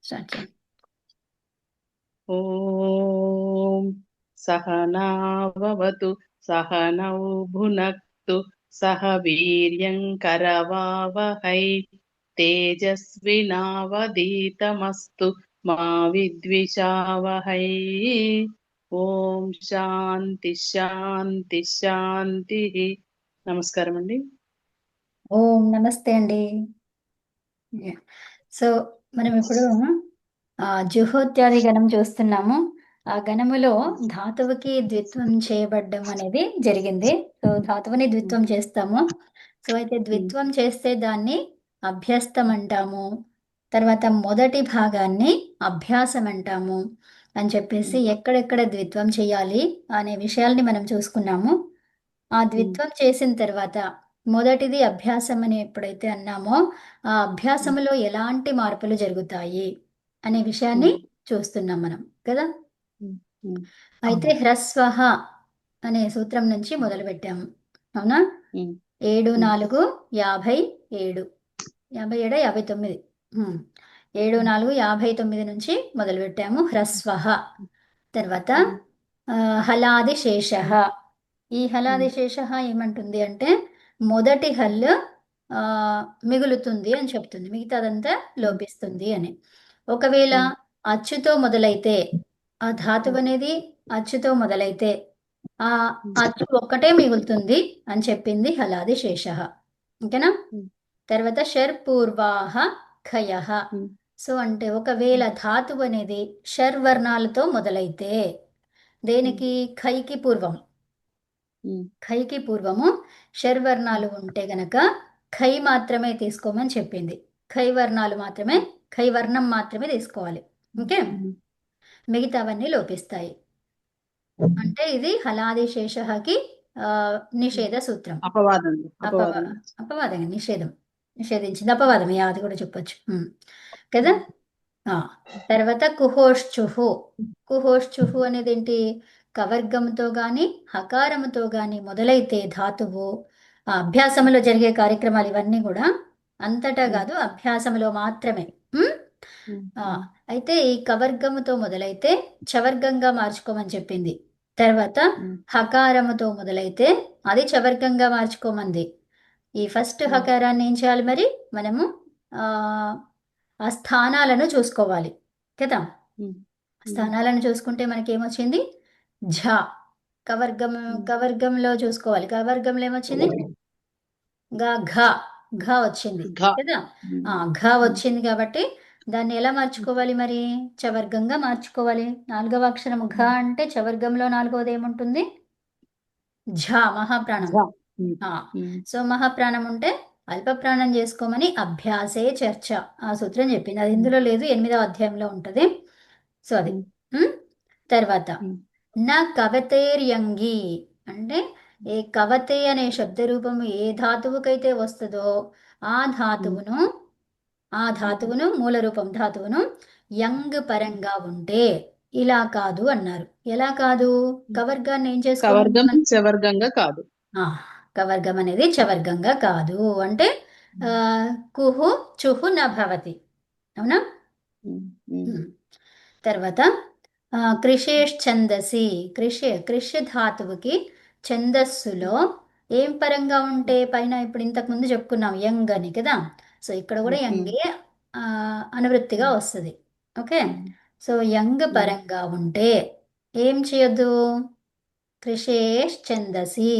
Start చేయండి. ఓం సహనావతు సహనౌ భునక్తు సహ వీర్యం కరవావహై తేజస్వినావధీతమస్తు మా విద్విషావహై. ఓం శాంతి శాంతి శాంతి. నమస్కారం అండి. ఓం నమస్తే అండి. సో మనం ఇప్పుడు జుహోత్యాది గణం చూస్తున్నాము. ఆ గణములో ధాతువుకి ద్విత్వం చేయబడ్డం అనేది జరిగింది. సో ధాతువుని ద్విత్వం చేస్తాము. సో అయితే ద్విత్వం చేస్తే దాన్ని అభ్యస్తం అంటాము. తర్వాత మొదటి భాగాన్ని అభ్యాసం అంటాము అని చెప్పేసి ఎక్కడెక్కడ ద్విత్వం చేయాలి అనే విషయాల్ని మనం చూసుకున్నాము. ఆ ద్విత్వం చేసిన తర్వాత మొదటిది అభ్యాసం అని ఎప్పుడైతే అన్నామో ఆ అభ్యాసములో ఎలాంటి మార్పులు జరుగుతాయి అనే విషయాన్ని చూస్తున్నాం మనం కదా. అయితే హ్రస్వహ అనే సూత్రం నుంచి మొదలు పెట్టాము, అవునా? 7 4 57, 57 59, 7 4 59 నుంచి మొదలు పెట్టాము హ్రస్వహ. తర్వాత హలాది శేష. ఈ హలాది శేష ఏమంటుంది అంటే మొదటి హల్ మిగులుతుంది అని చెప్తుంది, మిగతాదంతా లోపిస్తుంది అని. ఒకవేళ అచ్చుతో మొదలైతే, ఆ ధాతువు అనేది అచ్చుతో మొదలైతే ఆ అచ్చు ఒక్కటే మిగులుతుంది అని చెప్పింది హలాది శేష. ఓకేనా? తర్వాత షర్పూర్వాహ ఖయ. సో అంటే ఒకవేళ ధాతువు అనేది షర్వర్ణాలతో మొదలైతే, దేనికి? ఖైకి పూర్వం, ఖైకి పూర్వము షర్వర్ణాలు ఉంటే గనక ఖై మాత్రమే తీసుకోమని చెప్పింది. ఖై వర్ణాలు మాత్రమే, ఖై వర్ణం మాత్రమే తీసుకోవాలి. ఓకే, మిగతావన్నీ లోపిస్తాయి. అంటే ఇది హలాది శేషకి నిషేధ సూత్రం. అపవాదం అపవా అపవాదం. అపవాదం, నిషేధం, నిషేధించింది అపవాదం, అది కూడా చెప్పొచ్చు కదా. తర్వాత కుహోష్చుహు. కుహోష్చుహు అనేది ఏంటి? కవర్గంతో గాని హకారముతో గాని మొదలైతే ధాతువు, ఆ అభ్యాసములో జరిగే కార్యక్రమాలు ఇవన్నీ కూడా అంతటా కాదు, అభ్యాసములో మాత్రమే. ఆ, అయితే ఈ కవర్గముతో మొదలైతే చవర్గంగా మార్చుకోమని చెప్పింది. తర్వాత హకారముతో మొదలైతే అది చవర్గంగా మార్చుకోమంది. ఈ ఫస్ట్ హకారాన్ని ఏం చేయాలి మరి మనము? ఆ ఆ స్థానాలను చూసుకోవాలి కదా. స్థానాలను చూసుకుంటే మనకి ఏమొచ్చింది? ఝ. కవర్గంలో చూసుకోవాలి, కవర్గంలో ఏమొచ్చింది? ఘ. ఘ వచ్చింది కదా. ఘ వచ్చింది కాబట్టి దాన్ని ఎలా మార్చుకోవాలి మరి? చవర్గంగా మార్చుకోవాలి. 4వ అక్షరం ఘ అంటే చవర్గంలో 4వది ఏముంటుంది? ఝ, మహాప్రాణం. సో మహాప్రాణం ఉంటే అల్పప్రాణం చేసుకోమని అభ్యాసే చర్చ ఆ సూత్రం చెప్పింది. అది ఇందులో లేదు, 8వ అధ్యాయంలో ఉంటది. సో అది. తర్వాత నా కవతేర్యంగి అంటే ఏ కవతే అనే శబ్ద రూపము ఏ ధాతువుకైతే వస్తుందో ఆ ధాతువును, మూల రూపం ధాతువును యంగ్ పరంగా ఉంటే ఇలా కాదు అన్నారు. ఎలా కాదు? కవర్గాన్ని ఏం చేసుకోవాలి కవర్గం మనం? చవర్గంగా కాదు. కవర్గం అనేది చవర్గంగా కాదు అంటే కుహు చుహు న భవతి, అవునా? తర్వాత కృషేశ్చందసి. కృష్య ధాతువుకి ఛందస్సులో ఏం పరంగా ఉంటే పైన ఇప్పుడు ఇంతకు ముందు చెప్పుకున్నాం యంగ్ అని కదా. సో ఇక్కడ కూడా యంగే అనువృత్తిగా వస్తుంది. ఓకే, సో యంగ్ పరంగా ఉంటే ఏం చేయొద్దు? కృషేష్ ఛందసి.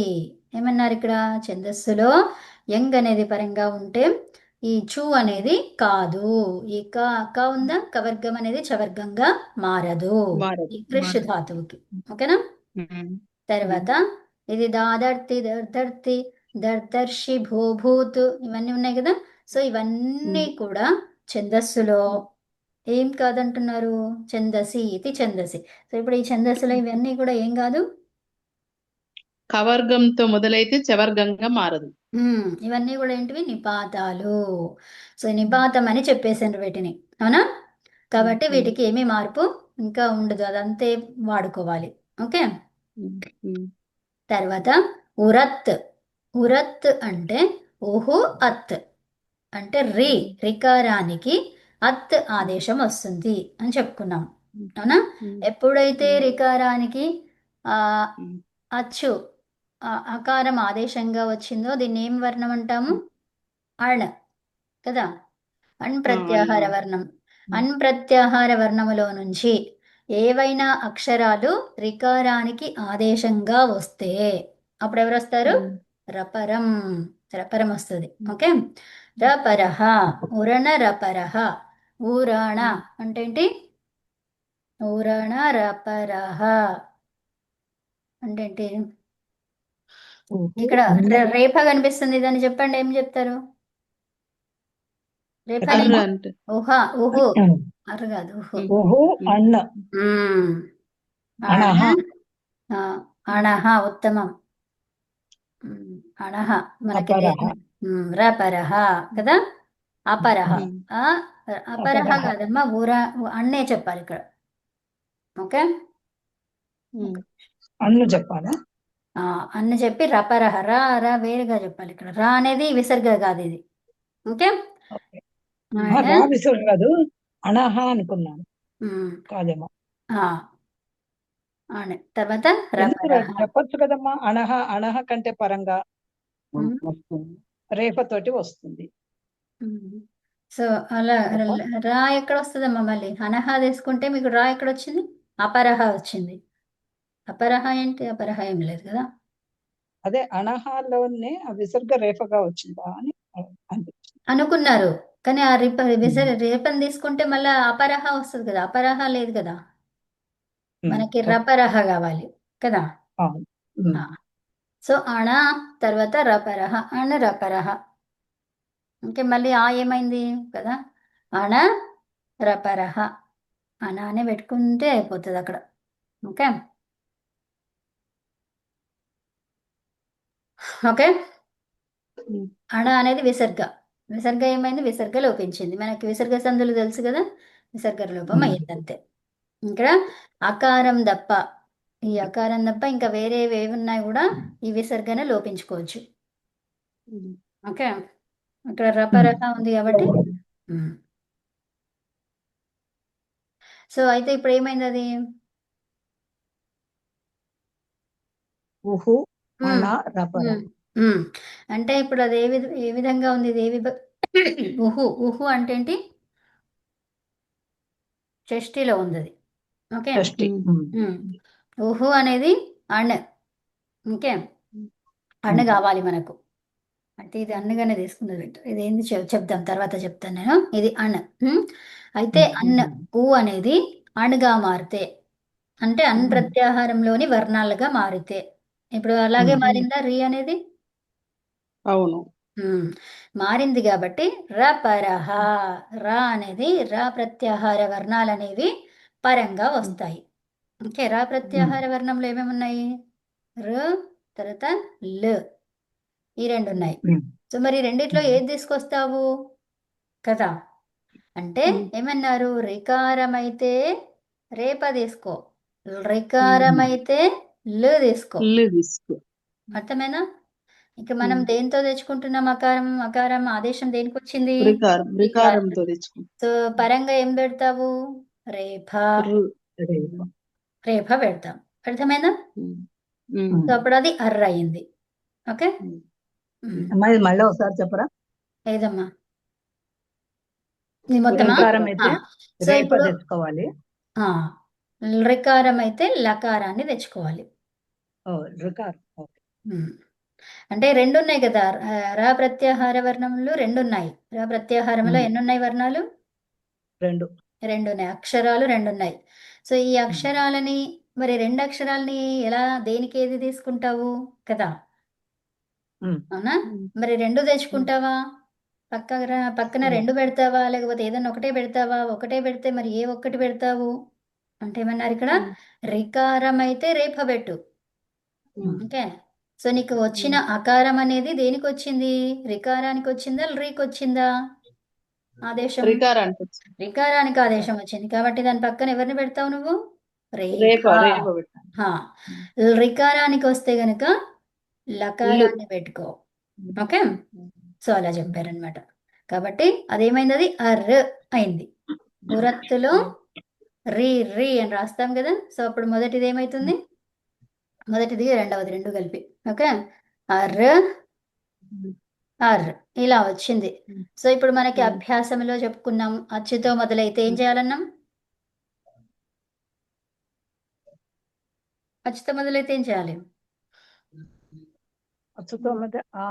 ఏమన్నారు ఇక్కడ? ఛందస్సులో యంగ్ అనేది పరంగా ఉంటే ఈ చు అనేది కాదు, ఈ క ఉందా, కవర్గం అనేది చవర్గంగా మారదు ఈ కృష్ ధాతువుకి. ఓకేనా? తర్వాత ఇది దాదర్తి, దర్దర్తి, దర్దర్షి, భూభూత్ ఇవన్నీ ఉన్నాయి కదా. సో ఇవన్నీ కూడా ఛందస్సులో ఏం కాదంటున్నారు? ఛందసి ఇది ఛందసి. సో ఇప్పుడు ఈ ఛందస్సులో ఇవన్నీ కూడా ఏం కాదు, కవర్గంతో మొదలైతే చవర్గంగా మారదు. ఇవన్నీ కూడా ఏంటివి? నిపాతాలు. సో నిపాతం అని చెప్పేసారు వీటిని, అవునా? కాబట్టి వీటికి ఏమీ మార్పు ఇంకా ఉండదు, అదంతే వాడుకోవాలి. ఓకే, తర్వాత ఉరత్. ఉరత్ అంటే ఊహు అత్ అంటే రికారానికి అత్ ఆదేశం వస్తుంది అని చెప్పుకున్నాం. ఉమ్, అవునా? ఉమ్, ఎప్పుడైతే ఉమ్, రికారానికి ఆ ఉమ్, అచ్చు అకారం ఆదేశంగా వచ్చిందో దీన్ని ఏం వర్ణం అంటాము? ఉమ్. అణ్ కదా. అణ్ అన్నా. ప్రత్యాహార వర్ణం. ఉమ్, అణ్ ప్రత్యాహార వర్ణములో నుంచి ఏవైనా అక్షరాలు రికారానికి ఆదేశంగా వస్తే అప్పుడు ఎవరు వస్తారు? ఉమ్, రపరం. రపరం వస్తుంది. ఉమ్, ఓకే. రపరహ, ఉరణ రపరహ, ఊరాణ ఉమ్, అంటే ఏంటి? ఊరణ రపరహ అంటే ఏంటి? ఓహో ఇక్కడ అన్న రేఫ కనిపిస్తుంది, దాన్ని చెప్పండి, ఏం చెప్తారు? రేఫని అర్ర అన్నమా అంటే. ఊహా ఊహు అరు కాదు ఊహు. ఉమ్, ఓహో ఉమ్, అన్న మ్మ్. అణ అణహ ఆ, అణహ ఉత్తమం. అణహ మనకి అపరహ రపరహ కదా. అపరహ. ఉమ్, ఆ, అపరహ అపరహ కాదమ్మా, అన్నే చెప్పాలి ఇక్కడ. ఓకే. ఉమ్, అన్ను చెప్పాలా? ఆ, అన్న చెప్పి రపరహ, రా రా వేరుగా చెప్పాలి ఇక్కడ. రా అనేది విసర్గ కాదు ఇది. ఓకే. ఓకే. అణ రా విసురు కాదు, అణహ అనుకున్నాను. మ్, కాదేమో. ఆ, అణ తర్వాత ఎందుకు రపరహ. చెప్పొచ్చు కదమ్మా, అణహ అణహ కంటే పరంగా మ్, రేపతోటి వస్తుంది. మ్. సో అలా తప్ప రా ఎక్కడ వస్తుందమ్మా? మళ్ళీ అనహ తీసుకుంటే మీకు రా ఎక్కడ వచ్చింది? అపరహ వచ్చింది. అపరహ ఏంటి? అపరహ ఏం లేదు కదా. అదే అణహలోనే ఆ విసర్గ రేఫగా వచ్చిందా అని అనిపించింది. అనుకున్నారు, కానీ ఆ ఉమ్. రేపని తీసుకుంటే మళ్ళీ అపరహ వస్తుంది కదా. అపరహ లేదు కదా, మనకి ఓకే. రపరహ కావాలి కదా. అవును. ఆ. సో అణ తర్వాత రపరహ, అణ రపరహ. ఇంకే మళ్ళీ ఆ ఏమైంది కదా. అణ రపరహ, అణ అనే పెట్టుకుంటే అయిపోతుంది అక్కడ. ఓకే. ఓకే. ఉమ్, అణ అనేది విసర్గ. విసర్గ ఏమైంది? విసర్గ లోపించింది. మనకి విసర్గ సందులు తెలుసు కదా. విసర్గ లోపం ఉమ్. అయ్యింది అంతే. ఇక్కడ అకారం తప్ప, ఈ అకారం తప్ప ఇంకా వేరేవి ఏవి ఉన్నాయి కూడా ఈ విసర్గను లోపించుకోవచ్చు. ఉమ్, ఓకే. ఇక్కడ ఉమ్. రపరహ ఉంది కాబట్టి. ఉమ్. సో అయితే ఇప్పుడు ఏమైంది అది? ఉహు అణ ఉమ్. రపర. ఉమ్. ఉమ్. అంటే ఇప్పుడు అది ఏ విధంగా ఉంది? ఇది ఉహు. ఉహు అంటే ఏంటి? షష్ఠిలో ఉంది అది. ఓకే. షష్ఠి. ఉమ్, ఉమ్. ఉహు అనేది అణ్. ఓకే. అణ్ కావాలి మనకు. అంటే ఇది అన్నగానే తీసుకున్నది బిడ్డ. ఇది ఏంది చెప్దాం, తర్వాత చెప్తాను నేను. ఇది అణ్. అయితే అన్ ఊ అనేది అణ్గా మారితే, అంటే అన్ ప్రత్యాహారంలోని వర్ణాలుగా మారితే, ఇప్పుడు అలాగే మారిందా రీ అనేది? అవును. మారింది కాబట్టి రపరహ. రా అనేది రా ప్రత్యాహార వర్ణాలు అనేవి పరంగా ఉమ్, వస్తాయి. ఓకే. రా ప్రత్యాహార వర్ణంలో ఏమేమి ఉన్నాయి? ర తర్వాత ల్, ఈ రెండు ఉన్నాయి. సో మరి రెండిట్లో ఏది తీసుకొస్తావు కదా. అంటే ఉమ్, ఏమన్నారు? రికారమైతే రేప తీసుకో, ఉమ్. రికారమైతే లు తీసుకో. ఇల్లు తీసుకో. అర్థమేనా? ఇక మనం ఉమ్, దేంతో తెచ్చుకుంటున్నాం అకారం? అకారం ఆదేశం దేనికి వచ్చింది? రికారం రికారం. రికారంతో తెచ్చుకుంటాం. సో పరంగా ఏం పెడతావు? రేఫ. రు. రేప. రేఫ పెడతాం. అర్థమైందా? ఉమ్, ఉమ్, సో అప్పుడు అది అర్ర అయింది. ఓకే. ఉమ్, ఉమ్. ఉమ్. అమ్మా ఇది మళ్ళీ ఒకసారి చెప్పరా? ఏదమ్మా ఇది మొత్తమా? రికారం ఆ. అయితే సో రేప ఇప్పుడు తెచ్చుకోవాలి. ఆ, రికారం అయితే లకారాన్ని తెచ్చుకోవాలి. ఓ రికారం. ఓకే. ఉమ్. అంటే రెండు ఉన్నాయి కదా. రా ప్రత్యాహార వర్ణములు రెండు ఉన్నాయి. రా ప్రత్యాహారంలో ఎన్ని ఉన్నాయి వర్ణాలు? రెండు. రెండు ఉన్నాయి. అక్షరాలు రెండు ఉన్నాయి. సో ఈ అక్షరాలని, మరి రెండు అక్షరాలని ఎలా, దేనికి ఏది తీసుకుంటావు కదా. అవునా? ఉమ్, మరి రెండు ఉమ్, తెచ్చుకుంటావా? పక్కన రెండు పెడతావా, లేకపోతే ఏదన్నా ఒకటే పెడతావా? ఒకటే పెడితే మరి ఏ ఒక్కటి పెడతావు అంటే ఏమన్నారు ఇక్కడ? ఉమ్, రికారం అయితే రేఫ పెట్టు. ఉమ్, ఓకే. సో నీకు వచ్చిన ఉమ్. అకారం అనేది దేనికి వచ్చింది? రికారానికి వచ్చిందా, రీకి వచ్చిందా ఆదేశం? రికారానికి వచ్చింది. రికారానికి ఆదేశం వచ్చింది కాబట్టి దాని పక్కన ఎవరిని పెడతావు నువ్వు? రేఫ. రేప రేప పెట్టాను. హా. రికారానికి వస్తే గనుక ఇల్లు. లకారాన్ని పెట్టుకో. ఉమ్, ఓకే. ఉమ్, సో అలా చెప్పారనమాట. కాబట్టి అదేమైంది? అది అర్. అయింది. ఉరత్తులో రీ రీ అని రాస్తాం కదా. సో అప్పుడు మొదటిది ఏమైతుంది? మొదటిది రెండవది రెండు కలిపి. ఓకే, అర్ అర్ ఇలా వచ్చింది. సో ఇప్పుడు మనకి అభ్యాసంలో చెప్పుకున్నాం, అచ్చుతో మొదలైతే ఏం చేయాలన్నాం? అచ్చుతో మొదలైతే ఏం చేయాలి? అచ్చుతో మీద ఆ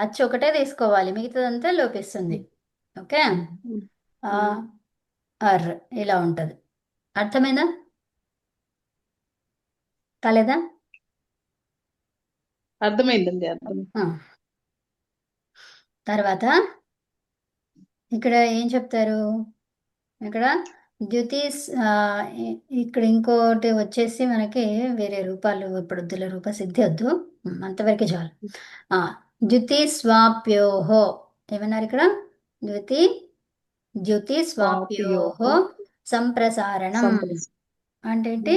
అచ్చు ఒకటే తీసుకోవాలి, మిగతాదంతా లోపిస్తుంది. ఓకే, ఆ అర్ ఇలా ఉంటది. అర్థమైందా? కాలేదా? అర్థమైందండి, అర్థమైంది. ఆ. తర్వాత ఇక్కడ ఏం చెప్తారు? ఇక్కడ ద్యుతీస్ ఇక్కడ ఇంకోటి వచ్చేసి మనకి వేరే రూపాలు ఇప్పుడు వద్దుల, రూప సిద్ధి వద్దు, అంతవరకు చాలు. ఆ, ద్యుతి స్వాప్యోహో ఏమన్నారు ఇక్కడ? ద్యుతి స్వాప్యోహో సంప్రసారణం అంటే ఏంటి?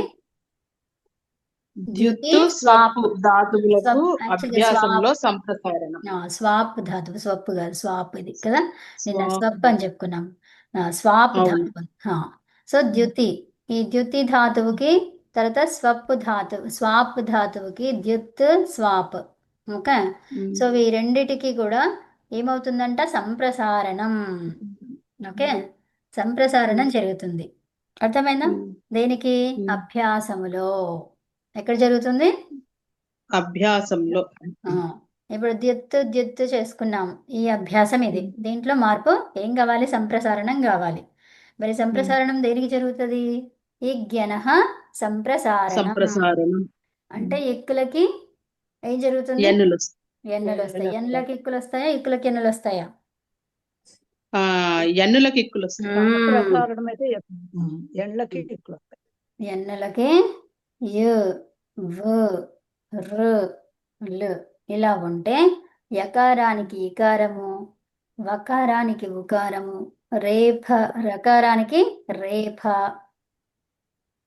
ద్యుతి ద్యుత్తు స్వాప్ స్వప్పు ధాతువులకు యాక్చువల్గా అభ్యాసంలో సంప్రసారణం. స్వాప్ ధాతువు, స్వప్పు కాదు, స్వాప్ ఇది కదా. నిన్న స్వాప్ స్వప్ అని చెప్పుకున్నాం. స్వాప్ అవును. ధాతువు. సో ద్యుతి, ఈ ద్యుతి ధాతువుకి తర్వాత స్వప్ ధాతువు, స్వాప్ ధాతువుకి ద్యుత్ స్వాప్. ఓకే, సో ఈ రెండిటికి కూడా ఏమవుతుందంట? సంప్రసారణం. ఓకే, సంప్రసారణం జరుగుతుంది. అర్థమైందా? దేనికి? అభ్యాసములో. ఎక్కడ జరుగుతుంది? అభ్యాసంలో. ఆ, ఇప్పుడు ద్యుత్తు చేసుకున్నాం, ఈ అభ్యాసం ఇది. దీంట్లో మార్పు ఏం కావాలి? సంప్రసారణం కావాలి. మరి సంప్రసారణం దేనికి జరుగుతుంది? ఇగ్యనః సంప్రసారణం సంప్రసారణం అంటే ఎక్కులకి ఏం జరుగుతుంది? ఎన్నులు ఎన్నులు వస్తాయి. ఎన్నులకి ఎక్కులు వస్తాయా? ఎక్కులకి ఎన్నులు వస్తాయా? ఎన్నులకి ఎక్కులు వస్తాయి. సంప్రసారణం అయితే ఎండ్లకి ఎక్కువ వస్తాయి. ఎన్నులకి యు వు రు లు ఇలా ఉంటే యకారానికి ఇకారము, వకారానికి ఉకారము, రేఫ రకారానికి రేఫ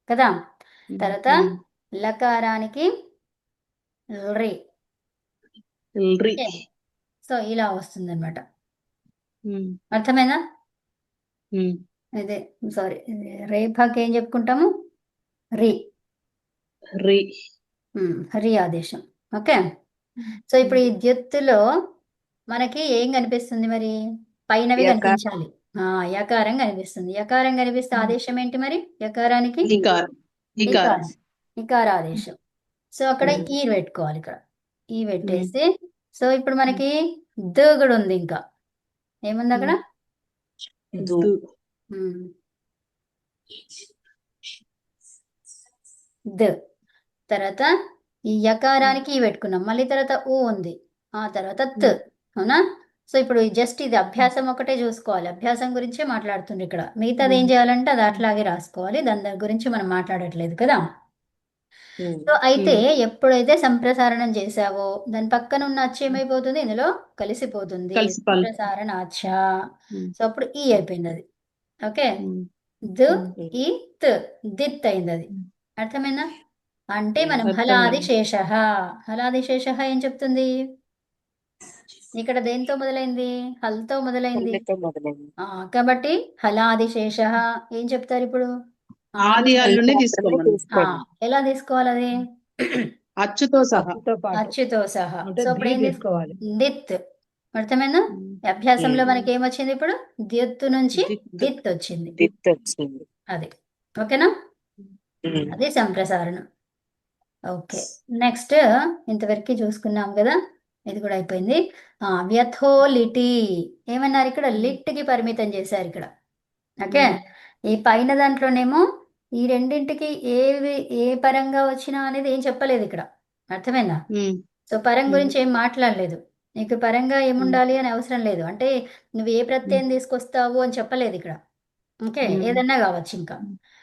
కదా. తర్వాత లకారానికి రి. రి. సో ఇలా వస్తుంది అనమాట. అర్థమైనా? అదే సారీ, రేఫకి ఏం చెప్పుకుంటాము? రి. రి. రి ఆదేశం. ఓకే, సో ఇప్పుడు ఈ ద్యుత్తులో మనకి ఏం కనిపిస్తుంది మరి? పైనవి కనిపించాలి. యకారం కనిపిస్తుంది. యకారం కనిపిస్తే ఆదేశం ఏంటి మరి? యకారానికి ఇకారాదేశం. సో అక్కడ ఈ పెట్టుకోవాలి, ఇక్కడ ఈ పెట్టేసి. సో ఇప్పుడు మనకి ద కూడా ఉంది, ఇంకా ఏముంది అక్కడ? ద. తర్వాత ఈ యకారానికి ఈ పెట్టుకున్నాం, మళ్ళీ తర్వాత ఊ ఉంది, ఆ తర్వాత త్. అవునా? సో ఇప్పుడు జస్ట్ ఇది అభ్యాసం ఒకటే చూసుకోవాలి, అభ్యాసం గురించే మాట్లాడుతుంది ఇక్కడ. మిగతాది ఏం చేయాలంటే అది అట్లాగే రాసుకోవాలి, దాని గురించి మనం మాట్లాడట్లేదు కదా. సో అయితే ఎప్పుడైతే సంప్రసారణం చేసావో దాని పక్కన ఉన్న అచ్చు ఏమైపోతుంది? ఇందులో కలిసిపోతుంది, సంప్రసారణాచ్చ. సో అప్పుడు ఈ అయిపోయింది అది. ఓకే, ద ఈ త్ దిత్ అయింది అది. అర్థమైందా? అంటే మనం హలాదిశేష. హలాదిశేష ఏం చెప్తుంది? ఇక్కడ దేంతో మొదలైంది? హల్తో మొదలైంది. కాబట్టి హలాదిశేష ఏం చెప్తారు ఇప్పుడు? ఆది హల్లుని తీసుకోమని. ఎలా తీసుకోవాలి అది? అచ్చుతో సహా. అచ్చుతో సహా. సో అప్పుడు ఏం తీసుకోవాలి? దిత్. అర్థమైందా? అభ్యాసంలో మనకి ఏమొచ్చింది ఇప్పుడు? ద్యుత్తు నుంచి దిత్ వచ్చింది. అది ఓకేనా? అది సంప్రసారణం. ఓకే, నెక్స్ట్ ఇంతవరకు చూసుకున్నాం కదా, ఇది కూడా అయిపోయింది. వ్యథోలిటి ఏమన్నారు? ఇక్కడ లిట్కి పరిమితం చేశారు ఇక్కడ. ఓకే, ఈ పైన దాంట్లోనేమో ఈ రెండింటికి ఏ పరంగా వచ్చినా అనేది ఏం చెప్పలేదు ఇక్కడ. అర్థమైందా? సో పరం గురించి ఏం మాట్లాడలేదు. నీకు పరంగా ఏముండాలి అని అవసరం లేదు, అంటే నువ్వు ఏ ప్రత్యయం తీసుకొస్తావు అని చెప్పలేదు ఇక్కడ. ఓకే, ఏదన్నా కావచ్చు ఇంకా.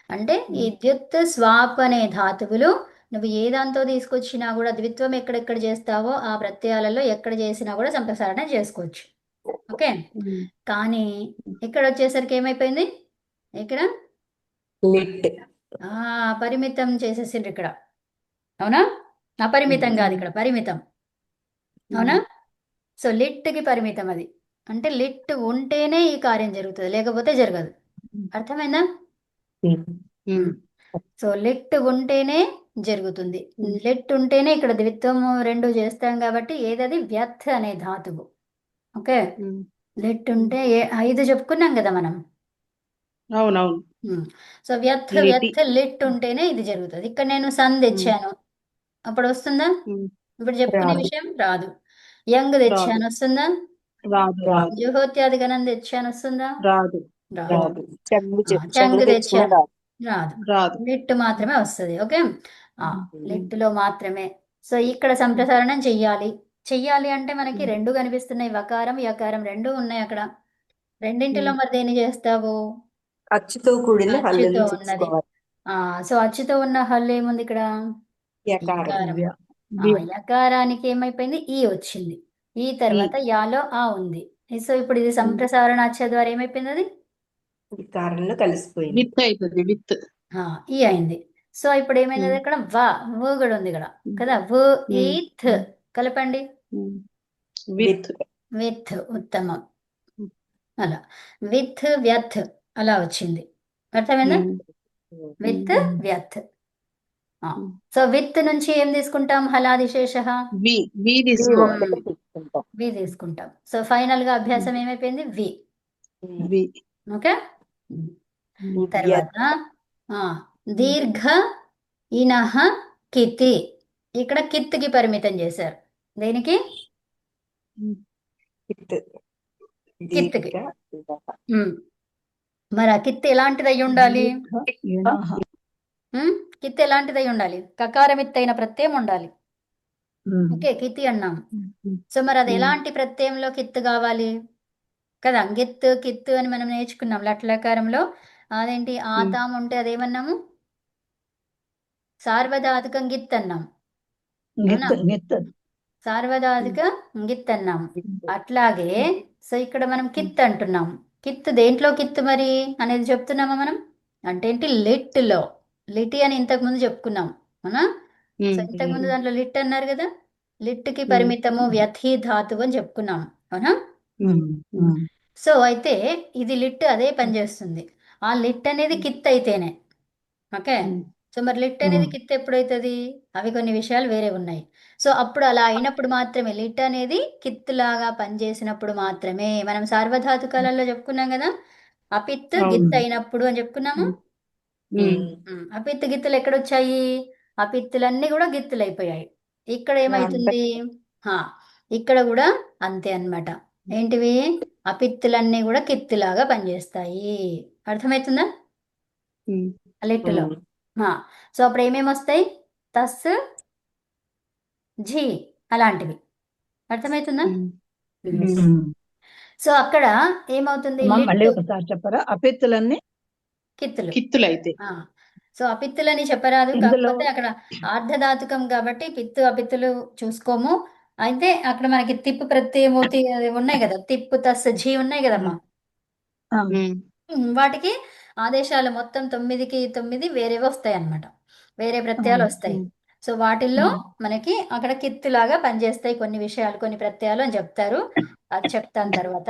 అంటే ఈ ద్యుత్ స్వాప్ అనే ధాతువులు నువ్వు ఏ దాంతో తీసుకొచ్చినా కూడా ద్విత్వం ఎక్కడెక్కడ చేస్తావో ఆ ప్రత్యయాలలో ఎక్కడ చేసినా కూడా సంప్రసారణ చేసుకోవచ్చు. ఓకే, కానీ ఇక్కడ వచ్చేసరికి ఏమైపోయింది? ఇక్కడ పరిమితం చేసేసిండ్రు ఇక్కడ. అవునా? అపరిమితం కాదు, ఇక్కడ పరిమితం. అవునా? సో లిట్కి పరిమితం అది. అంటే లిట్ ఉంటేనే ఈ కార్యం జరుగుతుంది, లేకపోతే జరగదు. అర్థమైందా? ఉమ్, సో లిట్ ఉంటేనే జరుగుతుంది. లిట్ ఉంటేనే ఇక్కడ ద్విత్వము రెండు చేస్తాం కాబట్టి ఏదది వ్యత్ అనే ధాతువు. ఓకే, ఉమ్. లిట్ ఉంటే 5 చెప్పుకున్నాం కదా మనం. అవునవును. సో వ్యత్ లిటి. లిట్ ఉంటేనే ఇది జరుగుతుంది. ఇక్కడ నేను సన్ తెచ్చాను, అప్పుడు వస్తుందా? ఉమ్. ఇప్పుడు చెప్పుకునే రాదు. విషయం రాదు. యంగ్ తెచ్చాను, వస్తుందా? రాదు రాదు జుహోత్యాది గణం తెచ్చాను, వస్తుందా? రాదు రాదు. చెంగు చంగ్ తెచ్చాను, రాదు. రాదు. లిట్ మాత్రమే వస్తుంది. ఓకే, లిట్ లో మాత్రమే. సో ఇక్కడ సంప్రసారణం చెయ్యాలి అంటే మనకి రెండు కనిపిస్తున్నాయి, వకారం యకారం రెండు ఉన్నాయి అక్కడ. రెండింటిలో మరి దేన్ని చేస్తావు? అచ్చుతో కూడిన అచ్చుతో హల్లుల్ని ఉన్నది. చూసుకోవాలి. సో అచ్చుతో ఉన్న హల్లు ఏముంది ఇక్కడ? యకారం. యకారం. దివ్య. యకారానికి ఏమైపోయింది? ఈ వచ్చింది. ఈ తర్వాత యాలో ఆ ఉంది. సో ఇప్పుడు ఇది సంప్రసారణాచ్య ద్వారా ఏమైపోయింది? అది వికారంలో కలిసిపోయింది. విత్ అవుతుంది. విత్. ఈ అయింది. సో ఇప్పుడు ఏమైంది ఇక్కడ? వ కూడా ఉంది ఇక్కడ కదా. ఈత్ కలపండి. విత్. విత్ ఉత్తమం. అలా విత్ వ్యత్ అలా వచ్చింది. అర్థమైందా? విత్ వ్యత్. సో విత్ నుంచి ఏం తీసుకుంటాం? హలాదిశేష వి. వి తీసుకోవాలి. వి తీసుకుంటాం. సో ఫైనల్ గా అభ్యాసం ఏమైపోయింది? వి. వి. ఓకే, తర్వాత దీర్ఘ ఇనహ కితి. ఇక్కడ కిత్కి పరిమితం చేశారు. దేనికి? కిత్కి. మరి ఆ కిత్ ఎలాంటిది అయి ఉండాలి? కిత్ ఎలాంటిది అయి ఉండాలి? కకారమిత్తైన ప్రత్యయం ఉండాలి. ఓకే, కితి అన్నాం. సో మరి అది ఎలాంటి ప్రత్యయంలో కిత్ కావాలి కదా? కిత్తు అని మనం నేర్చుకున్నాం లట్లకారంలో. అదేంటి? ఆతాం ఉంటే అదేమన్నాము? సార్వధాతుకం గిత్ అన్నాం. సార్వధాతుక గిత్ అన్నాం. అట్లాగే సో ఇక్కడ మనం కిత్ అంటున్నాం. కిత్ దేంట్లో కిత్ మరి అనేది చెప్తున్నామా మనం? అంటే ఏంటి? లిట్ లో. లిటి అని ఇంతకు ముందు చెప్పుకున్నాం, అవునా? సో ఇంతకు ముందు దాంట్లో లిట్ అన్నారు కదా. లిట్ కి పరిమితము వ్యథి ధాతువు అని చెప్పుకున్నాం, అవునా? సో అయితే ఇది లిట్ అదే పనిచేస్తుంది. ఆ లిట్ అనేది కిత్ అయితేనే. ఓకే, సో మరి లిట్ అనేది కిత్ ఎప్పుడైతుంది? అవి కొన్ని విషయాలు వేరే ఉన్నాయి. సో అప్పుడు అలా అయినప్పుడు మాత్రమే, లిట్ అనేది కిత్ లాగా పనిచేసినప్పుడు మాత్రమే. మనం సార్వధాతుకాలలో చెప్పుకున్నాం కదా, అపిత్ గిత్ అయినప్పుడు అని చెప్పుకున్నాము. అపిత్ గిత్తులు ఎక్కడొచ్చాయి? అపిత్తులన్నీ కూడా గిత్తులు అయిపోయాయి. ఇక్కడ ఏమైతుంది? ఇక్కడ కూడా అంతే అన్నమాట. ఏంటివి? అపిత్తులన్నీ కూడా కిత్తులాగా పనిచేస్తాయి. అర్థమవుతుందా? లిట్టులో. సో అప్పుడు ఏమేమి వస్తాయి? తస్, ఝీ అలాంటివి. అర్థమవుతుందా? సో అక్కడ ఏమవుతుంది? మళ్ళీ ఒకసారి చెప్పరా? అపిత్తులన్నీ కిత్తులు అయితే. సో అపిత్తులని చెప్పరాదు, ఇందులో కాకపోతే అక్కడ ఆర్ధధాతుకం కాబట్టి పిత్తు అపిత్తులు చూసుకోము. అయితే అక్కడ మనకి తిప్పు ప్రత్యయమూర్తి అది ఉన్నాయి కదా, తిప్పు తస్ ఝీ ఉన్నాయి కదమ్మా. వాటికి ఆదేశాలు మొత్తం 9కి 9 వేరేవి వస్తాయి అన్నమాట, వేరే ప్రత్యయాలు వస్తాయి. సో వాటిల్లో మనకి అక్కడ కిత్తులాగా పనిచేస్తాయి కొన్ని విషయాలు, కొన్ని ప్రత్యయాలు అని చెప్తారు. అది చెప్తాను తర్వాత.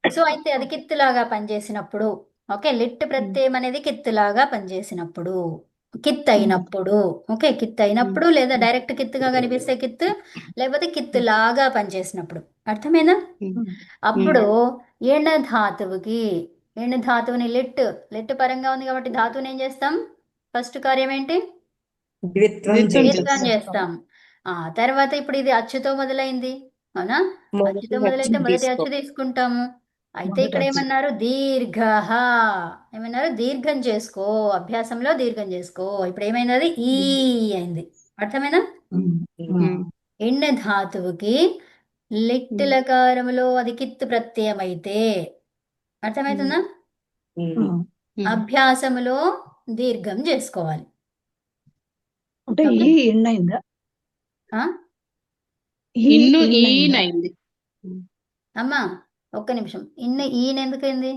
సో అయితే అది కిత్తులాగా పనిచేసినప్పుడు, ఓకే, లిట్ ప్రత్యయం అనేది కిత్తులాగా పనిచేసినప్పుడు, కిత్ అయినప్పుడు, ఓకే, కిత్ అయినప్పుడు లేదా డైరెక్ట్ కిత్తుగా కనిపిస్తే కిత్, లేకపోతే కిత్తులాగా పనిచేసినప్పుడు. అర్థమైందా? అప్పుడు ఎణ ధాతువుకి, ఎణ ధాతువుని లిట్ పరంగా ఉంది కాబట్టి ధాతువుని ఏం చేస్తాం? ఫస్ట్ కార్యం ఏంటి? ద్విత్వం చేస్తాం. తర్వాత ఇప్పుడు ఇది అచ్చుతో మొదలైంది, అవునా? అచ్చుతో మొదలైతే మొదటి అచ్చు తీసుకుంటాము. అయితే ఇక్కడ ఏమన్నారు? దీర్ఘ. ఏమన్నారు? దీర్ఘం చేసుకో, అభ్యాసంలో దీర్ఘం చేసుకో. ఇప్పుడు ఏమైంది? అది ఈ అయింది. అర్థమైనా? ఎన్న ధాతువుకి లిట్ లకారములో అది కిత్ ప్రత్యయం అయితే, అర్థమవుతుందా? అభ్యాసములో దీర్ఘం చేసుకోవాలి. అంటే ఈ ఎన్నైందా? ఇన్ను ఈనైంది. అమ్మా ఒక్క నిమిషం, ఈయన ఎందుకైంది?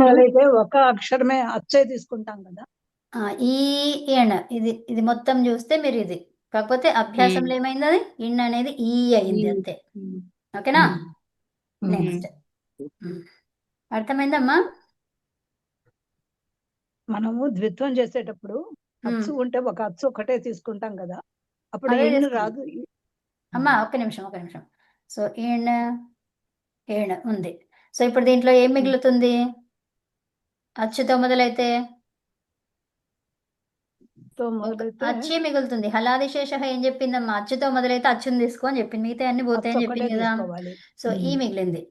మొదలైతే ఒక అక్షరమే అచ్చే తీసుకుంటాం కదా. ఈ ఎన్ ఇది మొత్తం చూస్తే మీరు ఇది, కాకపోతే అభ్యాసంలో ఏమైంది? అది ఇన్ అనేది ఈ అయింది అంతే. ఓకేనా? నెక్స్ట్ అర్థమైందమ్మా? మనము ద్విత్వం చేసేటప్పుడు అచ్చు ఉంటే ఒక అచ్చు ఒకటే తీసుకుంటాం కదా, అప్పుడు అదే ఇన్ తీసుకున్నాం. రాదు. అమ్మా ఒక్క నిమిషం. సో ఈయన ఈయన ఉంది. సో ఇప్పుడు దీంట్లో ఏం మిగులుతుంది? అచ్చుతో మొదలైతే తో ఒక మొదలైతే అచ్చే మిగులుతుంది. హలాది శేష ఏం చెప్పిందమ్మా? అచ్చుతో మొదలైతే అచ్చుని తీసుకో అని చెప్పింది. మిగతా అన్ని అచ్చు పోతాయని ఒకటే చెప్పింది కదా. తీసుకోవాలి. సో ఈ మిగిలింది.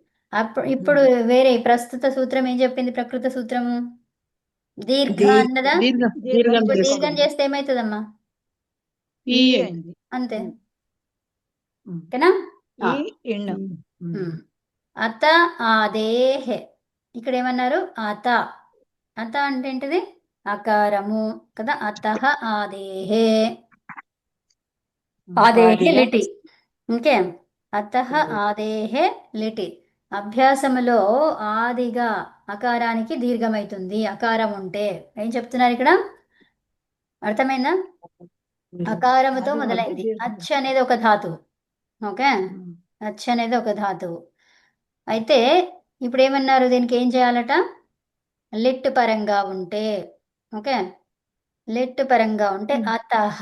ఇప్పుడు వేరే ప్రస్తుత సూత్రం ఏం చెప్పింది? ప్రకృత సూత్రము దీర్ఘ అన్నదా? దీర్ఘం దీర్ఘం ఇప్పుడు దీర్ఘం చేసుకోవాలి. చేస్తే ఏమవుతుందమ్మా? ఈ ఈ అయింది. అయింది. అంతే ఉమ్. ఓకేనా? ఈ ఇన్. అత ఆదేహే. ఇక్కడ ఏమన్నారు? అత. అత అంటే ఏంటిది? అకారము కదా. అతః ఆదేహే. ఆదేహే ఆదిగా లిటి. ఓకే. అతః ఆదేహే లిటి. అభ్యాసములో ఆదిగా అకారానికి దీర్ఘమైతుంది అకారం ఉంటే. ఏం చెప్తున్నారు ఇక్కడ? అర్థమైందా? అకారముతో ఆది మధ్య మొదలైంది. దీర్ఘం. అచ్ అనేది ఒక ధాతువు. ఓకే. అచ్ అనేది ఒక ధాతువు. అయితే ఇప్పుడు ఏమన్నారు? దీనికి ఏం చేయాలట? లిట్ పరంగా ఉంటే. ఓకే. లిట్ పరంగా ఉంటే అతః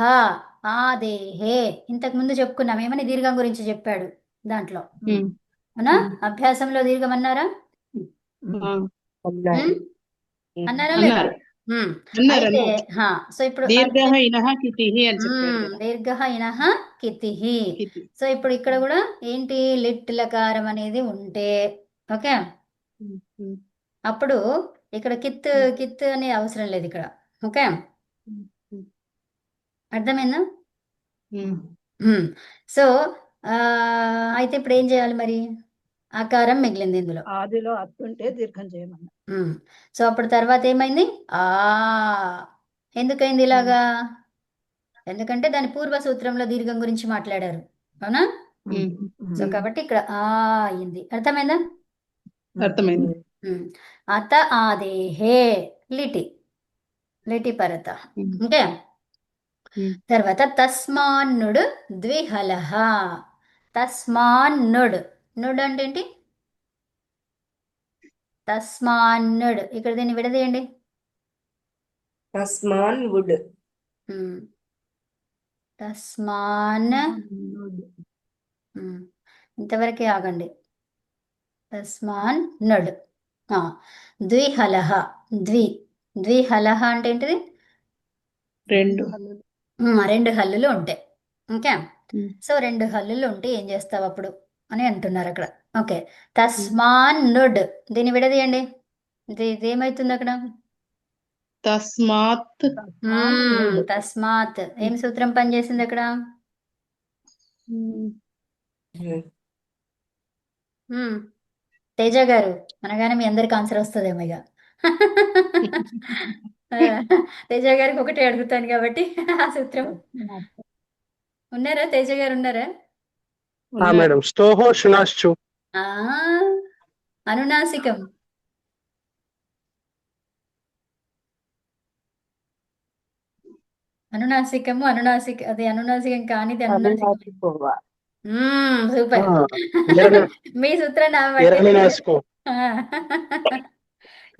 ఆదేహే. ఇంతకు ముందు చెప్పుకున్నాం. ఏమని దీర్ఘం గురించి చెప్పాడు దాంట్లో. అవునా? అభ్యాసంలో దీర్ఘం అన్నారా? అన్నారు. అన్నారా లేదా? అన్నారు అయితే అన్నారు. సో ఇప్పుడు దీర్ఘ ఇనః కితిః అని చెప్పాడు కదా. దీర్ఘ ఇనః కితిః. కితి. సో ఇప్పుడు ఇక్కడ కూడా ఏంటి? లిట్ లకారం అనేది ఉంటే ఓకే. అప్పుడు ఇక్కడ కిత్ అనే అవసరం లేదు ఇక్కడ. ఓకే. అర్థమైందా? సో అయితే ఇప్పుడు ఏం చేయాలి మరి? ఆకారం మిగిలింది ఇందులో. ఆదిలో అచ్చు ఉంటే దీర్ఘం చేయమన్నా. సో అప్పుడు తర్వాత ఏమైంది? ఆ ఎందుకైంది ఇలాగా? ఎందుకంటే దాని పూర్వ సూత్రంలో దీర్ఘం గురించి మాట్లాడారు. అవునా? సో కాబట్టి ఇక్కడ ఆ అయింది. అర్థమైందా? అర్థమైంది. అత ఆదేహే లిటి. లిటి పరత. ఓకే. తర్వాత తస్మాన్నుడు ద్విహలః. తస్మాన్నుడు. నుడు అంటే ఏంటి? తస్మాన్నుడు. ఇక్కడ దీన్ని విడదీయండి. తస్మాన్ వుడ్. తస్మాన్. ఇంతవరకే ఆగండి. తస్మాన్ నుడు. ద్విహలః. ద్విహలః అంటే ఏంటిది? రెండు హల్లులు ఉంటాయి. ఓకే. సో రెండు హల్లులు ఉంటే ఏం చేస్తావు అప్పుడు అని అంటున్నారు అక్కడ. ఓకే. తస్మాన్ నుడ్. దీన్ని విడదీయండి. ఇది ఏమైతుంది అక్కడ? తస్మాత్. తస్మాత్. ఏం సూత్రం పనిచేసింది అక్కడ? తేజ గారు అనగానే మీ అందరికి ఆన్సర్ వస్తుందేమో ఇక. తేజ గారికి ఒకటే అడుగుతాను కాబట్టి ఆ సూత్రం. ఉన్నారా? తేజ గారు ఉన్నారా? మేడం. స్తోహో శునాశ్చు. అనునాసికం. అనునాసికము అది అనునాసికం కానిది అనునాసికం. సూపర్. మీ సూత్రాన్ని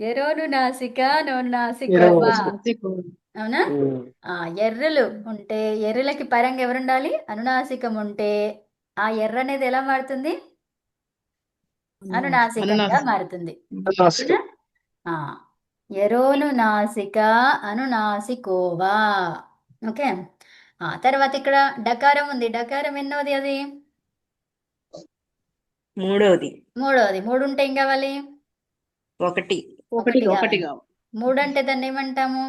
ఎరోను నాసిక నోనాసికోవా. అవునా? ఎర్రలు ఉంటే ఎర్రలకి పరంగా ఎవరుండాలి? అనునాసికం ఉంటే ఆ ఎర్ర అనేది ఎలా మారుతుంది? అనునాసికంగా మారుతుంది. ఎరోను నాసిక అనునాసికోవా. ఓకే. తర్వాత ఇక్కడ డకారం ఉంది. డకారం ఎన్నోది అది? మూడోది. మూడు ఉంటే ఏం కావాలి? ఒకటి. మూడు అంటే దాన్ని ఏమంటాము?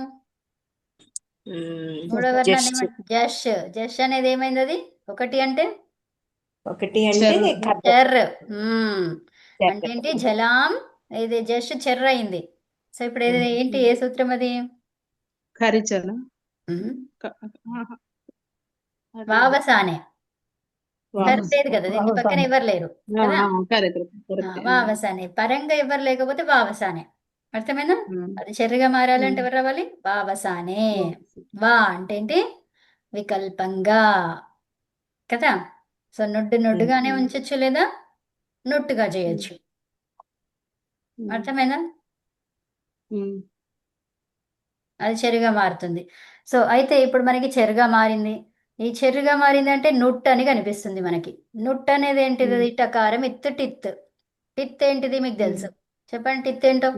మూడో వర్ణాన్ని జష్. జష్ అనేది ఏమైంది? అది ఒకటి అంటే చెర్ర. అంటే ఏంటి? జలాం. ఇది జష్ చెర్ర అయింది. సో ఇప్పుడు ఏంటి? ఏ సూత్రం అది? వావసానే. లేదు కదా, దీని పక్కన ఎవరు లేరు కదా. వావసానే. పరంగా ఎవరు లేకపోతే వావసానే. అర్థమైనా? అది చెర్రగా మారాలంటే ఎవరు రావాలి? వావసానే. వా అంటే ఏంటి? వికల్పంగా కదా. సో నొడ్డుగానే ఉంచొచ్చు లేదా నుట్టుగా చేయొచ్చు. అర్థమైందా? అది చెరుగా మారుతుంది. సో అయితే ఇప్పుడు మనకి చెరుగా మారింది. ఈ చెరుగా మారింది అంటే నుట్ అని కనిపిస్తుంది మనకి. నుట్ అనేది ఏంటిది? అది టకారం ఇత్తు టిత్. టిత్ ఏంటిది మీకు తెలుసు. చెప్పండి టిత్ ఏంటో.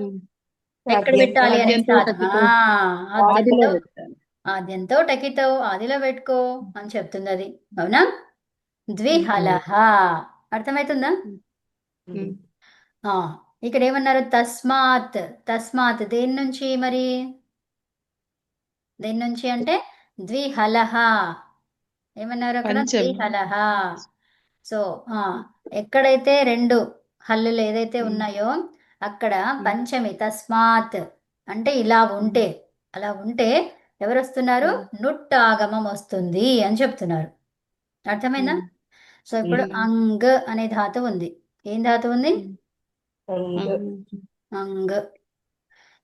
ఎక్కడ ఆద్యంతో పెట్టాలి అనేది ఆద్యంతో సాధన. టకితో ఆదిలో ఆద్యంతో పెట్టాలి. ఆద్యంతో టకితో ఆదిలో పెట్టుకో అని చెప్తుంది అది. అవునా? ద్విహలహ. అర్థమవుతుందా? ఆ ఇక్కడ ఏమన్నారు? తస్మాత్. తస్మాత్ దేని నుంచి మరి? దేని నుంచి అంటే ద్విహలహ. ఏమన్నారు అక్కడ? పంచమి. ద్విహలహ. సో ఎక్కడైతే రెండు హల్లులు ఏదైతే ఉన్నాయో అక్కడ పంచమి తస్మాత్ అంటే ఇలా ఉంటే, అలా ఉంటే ఎవరు వస్తున్నారు? నుట్టాగమం వస్తుంది అని చెప్తున్నారు. అర్థమైందా? సో ఇప్పుడు అంగ్ అనే ధాతువు ఉంది. ఏం ధాతువు ఉంది? అంగ్.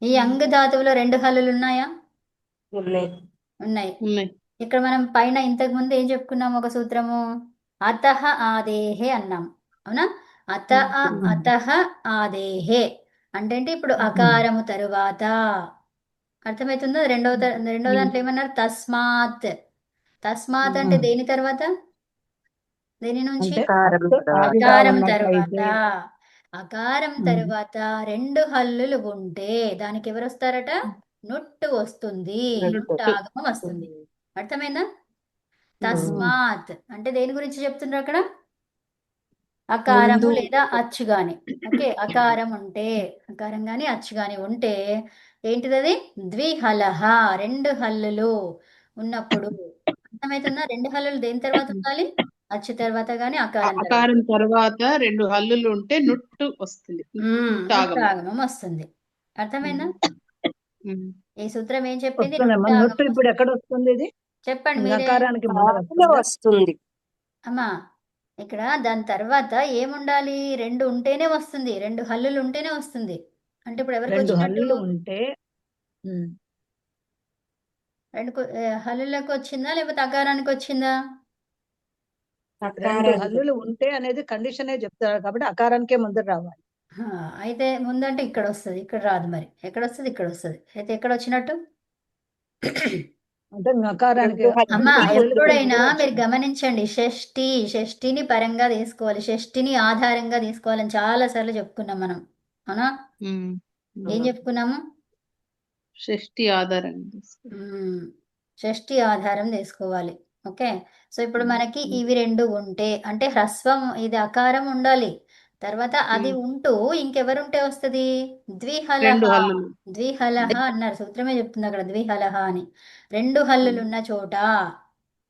ఈ అంగ్ ధాతువులో రెండు హల్లులు ఉన్నాయా? ఉన్నాయి. ఉన్నాయి. ఉన్నాయి. ఇక్కడ మనం పైన ఇంతకు ముందు ఏం చెప్పుకున్నాం? ఒక సూత్రము అతః ఆదేహే అన్నాం. అవునా? అతః ఆదేహే అంటే ఏంటి? ఇప్పుడు అకారము తరువాత. అర్థమవుతుందో? రెండో దాంట్లో ఏమన్నారు? తస్మాత్. తస్మాత్ అంటే దేని తర్వాత? దేని నుంచి? అంటే కారం అత్తు ఆదిగా అకారం తరువాత. ఉన్నట్లయితే అకారం తరువాత రెండు హల్లులు ఉంటే దానికి ఎవరు వస్తారట? నుట్టు వస్తుంది. నుట్టాగమం వస్తుంది. అర్థమైందా? తస్మాత్ అంటే దేని గురించి చెప్తున్నారు అక్కడ? అకారము ముందు లేదా అచ్చు గాని. ఓకే, అకారం ఉంటే, అకారం గాని అచ్చు గాని ఉంటే ఏంటిది అది? ద్విహలహ. రెండు హల్లులు ఉన్నప్పుడు. అర్థమవుతుందా? రెండు హల్లులు దేని తర్వాత ఉండాలి? అచ్చు తర్వాత గాని అకారం తర్వాత. అకారం తర్వాత రెండు హల్లులు ఉంటే నుట్టు వస్తుంది. నుట్టాగమం. నుట్టాగమం వస్తుంది. అర్థమైందా? ఈ సూత్రం ఏం చెప్పింది? వస్తుందమ్మా. నుట్టాగమం నుట్టు ఇప్పుడు ఎక్కడ వస్తుంది? ఇది చెప్పండి మీరే. నకారానికి ముందు ఆదిలో వస్తుందా? వస్తుంది. అమ్మా ఇక్కడ దాని తర్వాత ఏముండాలి? రెండు ఉంటేనే వస్తుంది. రెండు హల్లులు ఉంటేనే వస్తుంది. అంటే ఇప్పుడు ఎవరికి రెండు వచ్చినట్టు? హల్లులు ఉంటే రెండు హల్లులకు వచ్చిందా లేకపోతే అకారానికి వచ్చిందా? రెండు అకారానికి. హల్లులు ఉంటే అనేది కండిషనే చెప్తారు కాబట్టి అకారానికే ముందు రావాలి. అయితే ముందంటే ఇక్కడ వస్తుంది, ఇక్కడ రాదు. మరి ఎక్కడ వస్తుంది? ఇక్కడ వస్తుంది. అయితే ఎక్కడ వచ్చినట్టు? అంటే నకారానికి రెండు హల్లులు అమ్మా రెండు హల్లులకి ఎప్పుడైనా ముందర మీరు వచ్చింది. గమనించండి, షష్ఠిని పరంగా తీసుకోవాలి, షష్ఠిని ఆధారంగా తీసుకోవాలని చాలా సార్లు చెప్పుకున్నాం మనం. అవునా? ఏం చెప్పుకున్నాము? షష్ఠి ఆధారంగా షష్ఠి ఆధారం తీసుకోవాలి. ఓకే, సో ఇప్పుడు మనకి ఇవి రెండు ఉంటే అంటే హ్రస్వం, ఇది అకారం ఉండాలి. తర్వాత అది ఉంటూ ఇంకెవరుంటే వస్తుంది? ద్విహలహ. రెండు హల్లులు. ద్విహలహ అన్నారు, సూత్రమే చెప్తుంది అక్కడ ద్విహలహ అని. రెండు హల్లులు ఉన్న చోట,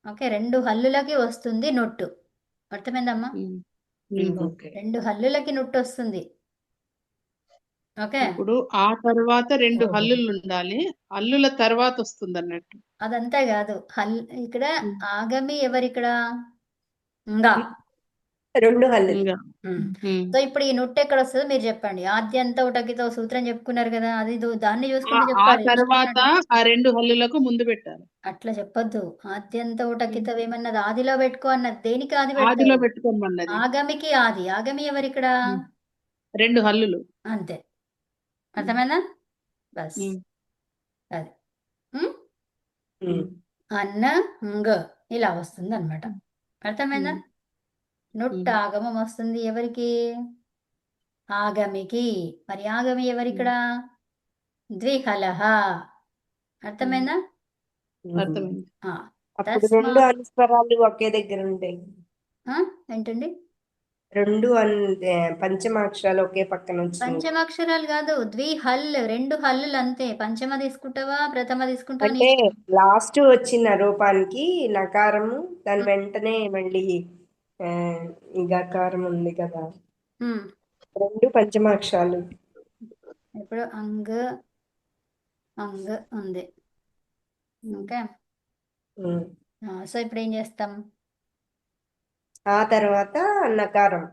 ఓకే, రెండు హల్లులకి వస్తుంది నొట్టు. అర్థమైందమ్మా? ఓకే. రెండు హల్లులకి నొట్టు వస్తుంది. ఓకే, ఇప్పుడు ఆ తర్వాత రెండు హల్లులు ఉండాలి. హల్లుల తర్వాత వస్తుంది అన్నట్టు. అదంతా కాదు. ఇక్కడ ఆగమి ఎవరిక్కడ? ఇంకా రెండు హల్లులు. ఇంకా సో ఇప్పుడు ఈ నుట్టు ఎక్కడ వస్తుందో మీరు చెప్పండి. ఆద్యంత ఉటకితో సూత్రం చెప్పుకున్నారు కదా, అది దాన్ని చూసుకుంటూ ఆ చెప్పాలి. తర్వాత ఆ రెండు హల్లులకు ముందు పెట్టాలి. అట్లా చెప్పొద్దు. ఆద్యంత ఉటకితం ఏమన్నది? ఆదిలో పెట్టుకో అన్నది. దేనికి ఆది ఆదిలో పెడతావు? పెట్టుకోమన్నది. ఆగమికి ఆది. ఆగమి ఎవరిక్కడ? రెండు హల్లులు. అంతే. అర్థమైందా? బస్ అది అన్న ఇంగ ఇలా వస్తుంది అనమాట. అర్థమైందా? నుట్టు ఆగమం వస్తుంది ఎవరికి? ఆగమికి. మరి ఆగమి ఎవరిక్కడ? ద్విహలహ. అర్థమైందా? అర్థమైంది. అప్పుడు రెండు అనుస్వరాలు ఒకే దగ్గర ఉంటాయి. ఏంటండి? రెండు పంచమాక్షరాలు ఒకే పక్కన వచ్చినాయి. పంచమాక్షరాలు కాదు, ద్విహల్. రెండు హల్లులు అంతే. పంచమ తీసుకుంటావా ప్రథమ తీసుకుంటావా? అంటే లాస్ట్ వచ్చిన రూపానికి నకారము, దాని వెంటనే మళ్ళీ గకారం ఉంది కదా, రెండు పంచమాక్షరాలు. ఇప్పుడు అంగ్ ఉంది. ఓకే, సో ఇప్పుడు ఏం చేస్తాం? ఆ తర్వాత నకారం.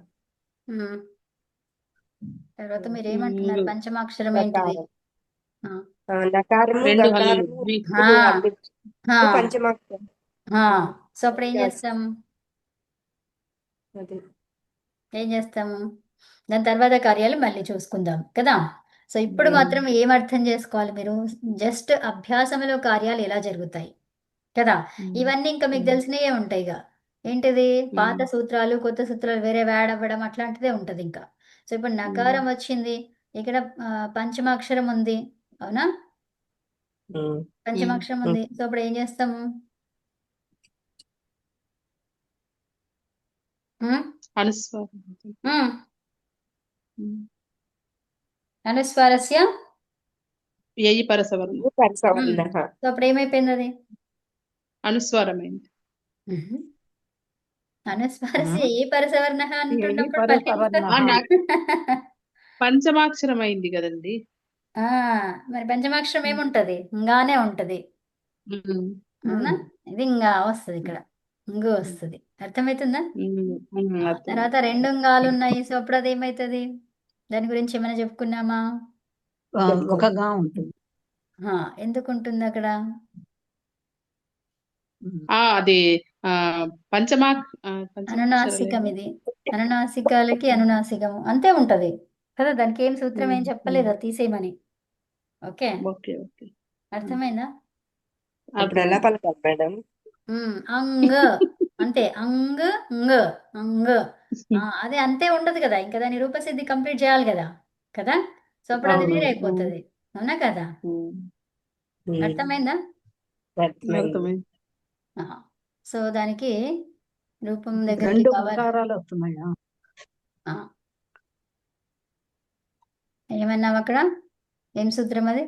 తర్వాత మీరు ఏమంటున్నారు? పంచమాక్షరం ఏంటిది? నకారము, రెండు గకారము, హల్లులు. పంచమాక్షరం. సో అప్పుడు ఏం చేస్తాం? అది ఏం చేస్తాము? దాని తర్వాత కార్యాలు మళ్ళీ చూసుకుందాం కదా. సో ఇప్పుడు మాత్రం ఏం అర్థం చేసుకోవాలి మీరు, జస్ట్ అభ్యాసంలో కార్యాలు ఎలా జరుగుతాయి కదా. ఇవన్నీ ఇంకా మీకు తెలిసినవే ఉంటాయి ఇక. ఏంటిది, పాత సూత్రాలు కొత్త సూత్రాలు వేరే యాడ్ అవ్వడం అట్లాంటిదే ఉంటది ఇంకా. సో ఇప్పుడు నకారం వచ్చింది, ఇక్కడ పంచమాక్షరం ఉంది, అవునా? పంచమాక్షరం ఉంది. సో అప్పుడు ఏం చేస్తాము? ఉమ్, అనుస్వారం. ఉమ్. అనుస్వారస్య యయి పరసవర్ణ ఉమ్. పరసవర్ణ సో అప్పుడు ఏమైపోయింది అది? అనుస్వారమైంది. అనుస్వారస్య ఏ పరసవర్ణ ఏ అంటున్నప్పుడు మళ్ళీ పరసవర్ణ ఆ, నాకు పంచమాక్షరం అయింది కదండి. ఆ, మరి పంచమాక్షరం ఏముంటది? ఇంగానే ఉంటది, అవునా? ఇది ఇంకా వస్తుంది ఇక్కడ, ఇంగు వస్తుంది. అర్థమవుతుందా? తర్వాత రెండు ఇంగాలు ఉన్నాయి. సో అప్పుడు అది ఏమవుతుంది? దాని గురించి ఏమైనా చెప్పుకున్నామా? ఒకగా ఉంటుంది. ఎందుకు ఉంటుంది అక్కడ? అది పంచమాక్షరం అనునాసికం ఇది, అనునాసికాలకి అనునాసికము అంతే ఉంటది కదా. దానికి ఏం సూత్రం ఏం చెప్పలేదు, అది తీసేయమని. Okay, okay okay. అర్థమైందా? అప్పుడు ఎలా పలకాలి మేడం? అంగ్ అంతే, అంగ్ అంగ్ అంగ్. అదే అంతే ఉండదు కదా, ఇంకా దాని రూపసిద్ధి కంప్లీట్ చేయాలి కదా కదా. సో అప్పుడు అది వేరే అయిపోతుంది, అవునా కదా? అర్థమైందా? అర్థమైంది. సో దానికి రూపం దగ్గరికి రెండు కావాలి. ఉకారాలు వస్తున్నాయా? ఏమన్నావు అక్కడ? ఏం సూత్రం అది?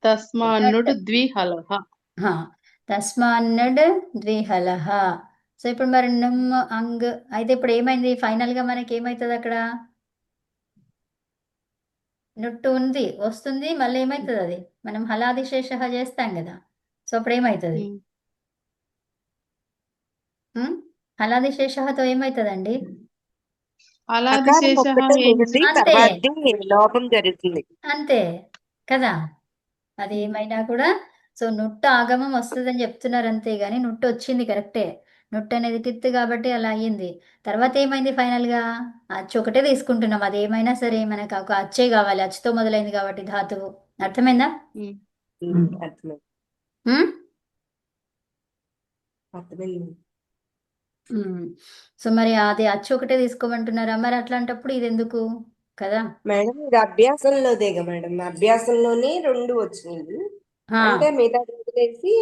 తస్మాన్నుడు ద్విహలహ. తస్మాన్నడ్ ద్విహలహ. సో ఇప్పుడు మరి నమ్ అంగ్ అయితే ఇప్పుడు ఏమైంది ఫైనల్ గా మనకి ఏమైతుంది అక్కడ? నుట్టు ఉంది, వస్తుంది, మళ్ళీ ఏమవుతుంది అది? మనం హలాదిశేష చేస్తాం కదా. సో అప్పుడు ఏమవుతుంది? హలాదిశేషతో ఏమవుతుందండి? అలాదిశేష అంతే అంతే. తర్వాతది లోపం జరుగుతుంది. అంతే కదా. అది ఏమైనా కూడా సో నుట్ట ఆగమం వస్తుందని చెప్తున్నారు అంతే, గాని నుట్టు వచ్చింది కరెక్టే. నుట్టు అనేది టిత్ కాబట్టి అలా అయ్యింది. తర్వాత ఏమైంది ఫైనల్ గా? అచ్చు ఒకటే తీసుకుంటున్నాం, అది ఏమైనా సరే మనకు ఒక అచ్చే కావాలి, అచ్చుతో మొదలైంది కాబట్టి ధాతువు. అర్థమైందా? అర్థమైంది. ఉమ్? అర్థమైంది. సో మరి అది అచ్చు ఒకటే తీసుకోమంటున్నారా? మరి అట్లాంటప్పుడు ఇది ఎందుకు కదా? మేడం ఇది అభ్యాసంలోదేగా మేడం, అభ్యాసంలోనే రెండు వచ్చినాయి. అంటే మిగతా వదిలేసి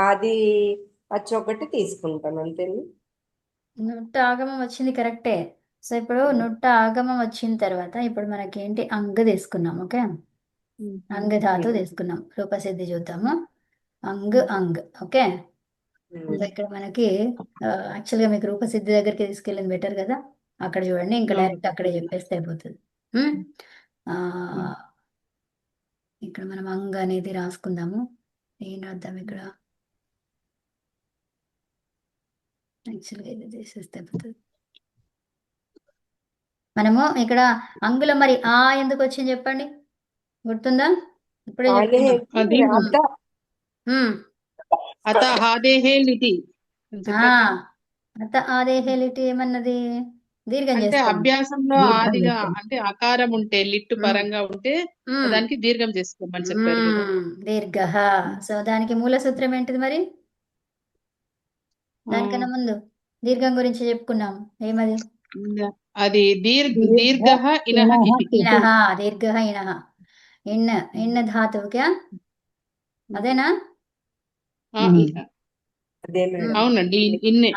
అది ఒకటి తీసుకుంటాం అంతేండి. నుట్ట ఆగమం వచ్చింది కరెక్టే. సో ఇప్పుడు నుట్ట ఆగమం వచ్చిన తర్వాత ఇప్పుడు మనకి ఏంటి, అంగ తీసుకున్నాం. ఓకే, అంగ ధాతు తీసుకున్నాం. రూపసిద్ధి చూద్దాము. అంగ్ అంగ్. ఓకే, సో ఇక్కడ మనకి యాక్చువల్గా మీకు రూపసిద్ధి దగ్గరికి తీసుకెళ్ళింది బెటర్ కదా. అక్కడ చూడండి, ఇంకా డైరెక్ట్ అక్కడే చెప్పేస్తే అయిపోతుంది. ఆ, ఇక్కడ మనం అంగ్ అనేది రాసుకుందాము. ఏం రాద్దాం ఇక్కడ? యాక్చువల్గా ఇది చేసేస్తే అయిపోతుంది. మనము ఇక్కడ అంగులో మరి ఆ ఎందుకు వచ్చింది చెప్పండి, గుర్తుందా? ఇప్పుడే చెప్తున్నాం. అది అత హాదేహే లిటి అని చెప్పారు. అత ఆదేహే లిటి ఏమన్నది? దీర్ఘం అంటే చేసుకోండి. అభ్యాసంలో ఆదిగా అంటే అకారం ఉంటే లిట్టు పరంగా ఉంటే దానికి దీర్ఘం చేసుకోమని చెప్పారు కదా. దీర్ఘ. సో దానికి మూల సూత్రం ఏంటిది మరి? దానికన్నా ముందు దీర్ఘం గురించి చెప్పుకున్నాం, ఏమది? అది దీర్ఘ ఇనహ ఇతి. ఇనహ, దీర్ఘ ఇనహ. ఇన్న ఇన్న ధాతువుకా అదేనా? అదే మేడం. అవునండి, ఇన్నే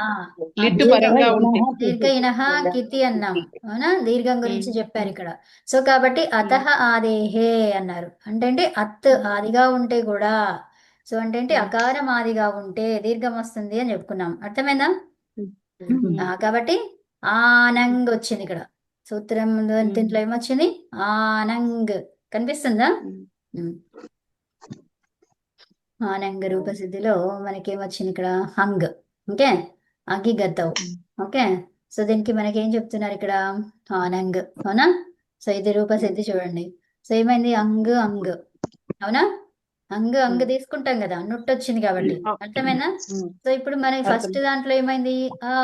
లిట్టు దీర్ఘ పరంగా ఉంటే. దీర్ఘ ఇనహ కితి అన్నాం, అవునా? దీర్ఘం గురించి చెప్పారు ఇక్కడ. సో కాబట్టి అతహ ఆదేహే అన్నారు. అంటే అత్ ఆదిగా ఉంటే కూడా, సో అంటే అకారం ఆదిగా ఉంటే దీర్ఘం వస్తుంది అని చెప్పుకున్నాం. అర్థమైందా? కాబట్టి ఆనంగ్ వచ్చింది ఇక్కడ సూత్రం. దీంట్లో ఏమొచ్చింది? ఆనంగ్ కనిపిస్తుందా? ఆనంగ్ రూపసిద్ధిలో మనకేమొచ్చింది ఇక్కడ? హంగ్. ఓకే, అగిగతవు. ఓకే, సో దీనికి మనకి ఏం చెప్తున్నారు ఇక్కడ? ఆనంగ్, అవునా? సో ఇది రూపసిద్ధి చూడండి. సో ఏమైంది? అంగ్ అంగ్, అవునా? అంగ్ అంగ్ తీసుకుంటాం కదా, నుట్టు వచ్చింది కాబట్టి. అర్థమైనా? సో ఇప్పుడు మన ఫస్ట్ దాంట్లో ఏమైంది?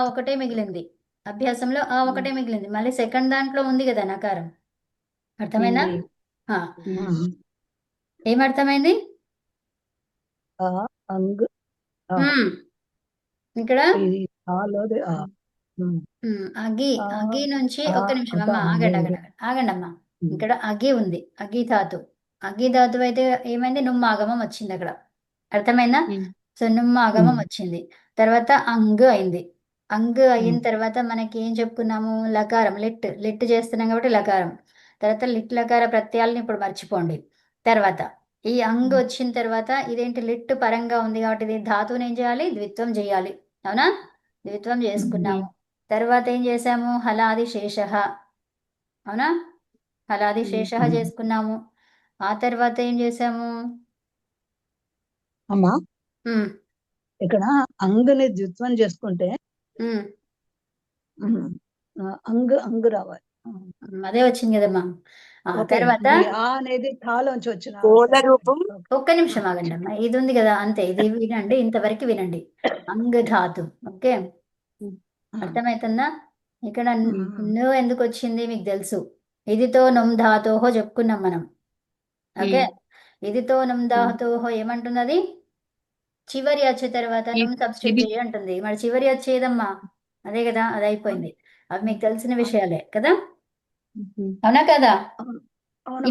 ఒకటే మిగిలింది. అభ్యాసంలో ఆ ఒకటే మిగిలింది. మళ్ళీ సెకండ్ దాంట్లో ఉంది కదా నకారం. అర్థమైందా? ఆ, ఏమర్థమైంది? ఆ అంగ్ ఆ, ఉమ్, ఇక్కడ ఇది ఆలోది ఆ అగి ఆ అగి నుంచి ఆ ఒక్క నిమిషం అద అమ్మ, ఆగండి అంగ్ ఆగండి ఆగండి ఆగండి అమ్మ. ఇక్కడ అగి ఉంది, అగి ధాతు. అగి ధాతు అయితే ఏమైంది? నుమ్మాగమం వచ్చింది అక్కడ. అర్థమైందా? సో నుమ్మాగమం వచ్చింది. తర్వాత అంగ్ అయింది. అంగ్ అయిన తర్వాత మనకి ఏం చెప్పుకున్నాము? లకారం, లిట్ లిట్ చేస్తున్నాం కాబట్టి లకారం. తర్వాత లిట్ లకార ప్రత్యయాలను ఇప్పుడు మర్చిపోండి. తర్వాత ఈ అంగ్ వచ్చిన తర్వాత ఇదేంటి? లిట్ పరంగా ఉంది కాబట్టి ఇది ధాతువుని ఏం చేయాలి? ద్విత్వం చేయాలి. అవునా? ద్విత్వం చేసుకున్నాము. తర్వాత ఏం చేసాము? హలాది శేష. అవునా? హలాది శేష చేసుకున్నాము. ఆ తర్వాత ఏం చేసాము? అమ్మా ఉమ్, ఇక్కడ అంగ్ని ద్విత్వం చేసుకుంటే ఉమ్, అంగ్ అంగ్ రావాలి. అదే వచ్చింది కదమ్మా. ఆ ఓకే తర్వాత ఈ ఆ అనేది ఠాలోంచి వచ్చిన మూల రూపం ఒక్క నిమిషం ఆగండి అమ్మా, ఇది ఉంది కదా అంతే. ఇది వినండి, ఇంతవరకు వినండి. అంగ్ ధాతు. ఓకే, అర్థమవుతుందా? ఇక్కడ నువ్వు ఎందుకు వచ్చింది మీకు తెలుసు. ఇదితో నుమ్ ధాతోహో చెప్పుకున్నాం మనం. ఓకే, ఇదితో నుమ్ ధాతోహో ఏమంటున్నది? చివరి వచ్చే తర్వాత నుమ్ సబ్స్టిట్యూట్ ఇది చేయి అంటుంది. మరి చివరి వచ్చేదమ్మా అదే కదా, అది అయిపోయింది. అవి మీకు తెలిసిన విషయాలే కదా, అవునా కదా? అవునమ్మా.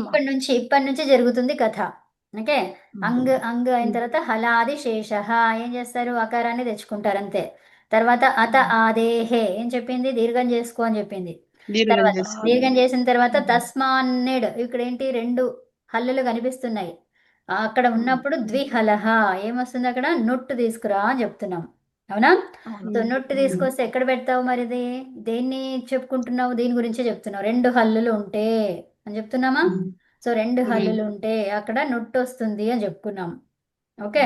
ఇప్పటి నుంచి జరుగుతుంది కథ. ఓకే, అంగ్ అంగ్ అయిన తర్వాత హలాది శేష. ఏం చేస్తారు? అకారాన్ని తెచ్చుకుంటారు అంతే. తర్వాత అత ఆదేహే ఏం చెప్పింది? దీర్ఘం చేసుకో అని చెప్పింది. దీర్ఘం తర్వాత చేసుకో. దీర్ఘం చేసిన తర్వాత తస్మాన్నెడ్. ఇక్కడ ఏంటి? రెండు హల్లులు కనిపిస్తున్నాయి. అక్కడ ఉన్నప్పుడు ద్విహలహ ఏమొస్తుంది? అక్కడ నుట్టు తీసుకురా అని చెప్తున్నాం. అవునా? సో నుట్టు తీసుకొస్తే ఎక్కడ పెడతావు? మరి ఇది దేన్ని చెప్పుకుంటున్నావు? దీని గురించే చెప్తున్నావు. రెండు హల్లులు ఉంటే అని చెప్తున్నామా? సో రెండు హల్లులు ఉంటే అక్కడ నుట్టు వస్తుంది అని చెప్పుకున్నాం. ఓకే,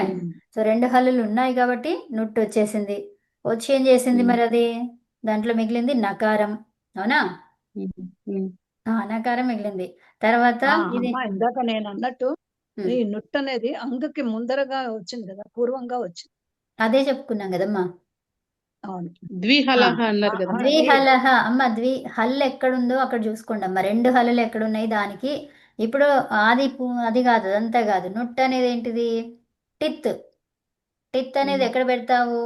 సో రెండు హల్లులు ఉన్నాయి కాబట్టి నుట్టు వచ్చేసింది. వచ్చి ఏం చేసింది మరి అది? దాంట్లో మిగిలింది నకారం. అవునా? నకారం మిగిలింది. తర్వాత ఇది అమ్మా ఇందాక నేను అన్నట్టు ఉమ్, ఈ నుట్ అనేది అంగకి ముందరగా వచ్చింది కదా, పూర్వంగా వచ్చింది. అదే చెప్పుకున్నాం కదమ్మా. అవును. ద్విహలహ అన్నారు కదా. ద్విహలహ అమ్మ, హల్ ఎక్కడుందో అక్కడ చూసుకోండి అమ్మ. రెండు హల్లులు ఎక్కడున్నాయి దానికి. ఇప్పుడు అది కాదు, అదంతా కాదు. నుట్ అనేది ఏంటిది? టిత్. టిత్ అనేది ఎక్కడ పెడతావు?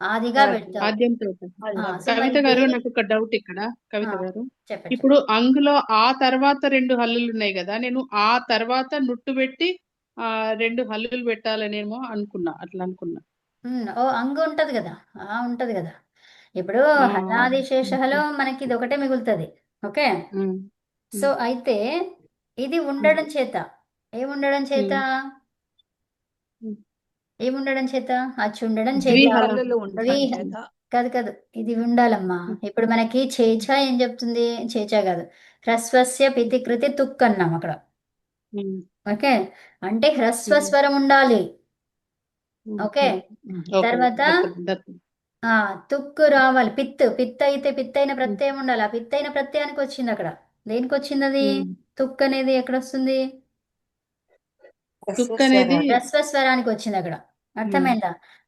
ఆదిగా పెడతావు. ఆద్యంతో. సో మరి కవిత గారు దేని నాకు ఒక డౌట్ ఇక్కడ. కవిత ఆ, గారు, చెప్పండి. ఇప్పుడు అంగులో ఆ తర్వాత రెండు హల్లులు ఉన్నాయి కదా, నేను ఆ తర్వాత నుట్టు పెట్టి రెండు హల్లులు పెట్టాలనేమో అనుకున్నా, అట్లా అనుకున్నా. ఓ అంగు ఉంటది కదా, ఉంటది కదా. ఇప్పుడు హలాది శేషలో మనకి ఇది ఒకటే మిగులుతుంది. ఓకే, సో అయితే ఇది ఉండడం చేత ఏముండడం చేత ఏముండడం చేత అచ్చు ఉండడం చేత ద్విహల హల్లులు ఉండడం చేత కాదు కాదు, ఇది ఉండాలమ్మా. ఇప్పుడు మనకి చేచ ఏం చెప్తుంది? చేచ కాదు, హ్రస్వస్య పితికృతి తుక్ అన్నాం అక్కడ. ఓకే, అంటే హ్రస్వస్వరం ఉండాలి. ఓకే, తర్వాత తుక్కు రావాలి. పిత్ అయితే పిత్తైన ప్రత్యయం ఉండాలి. ఆ పిత్తైన ప్రత్యయానికి వచ్చింది అక్కడ. దేనికి వచ్చింది అది? తుక్ అనేది ఎక్కడ వస్తుంది? తుక్ అనేది హ్రస్వస్వరానికి వచ్చింది అక్కడ. అర్థమైందా?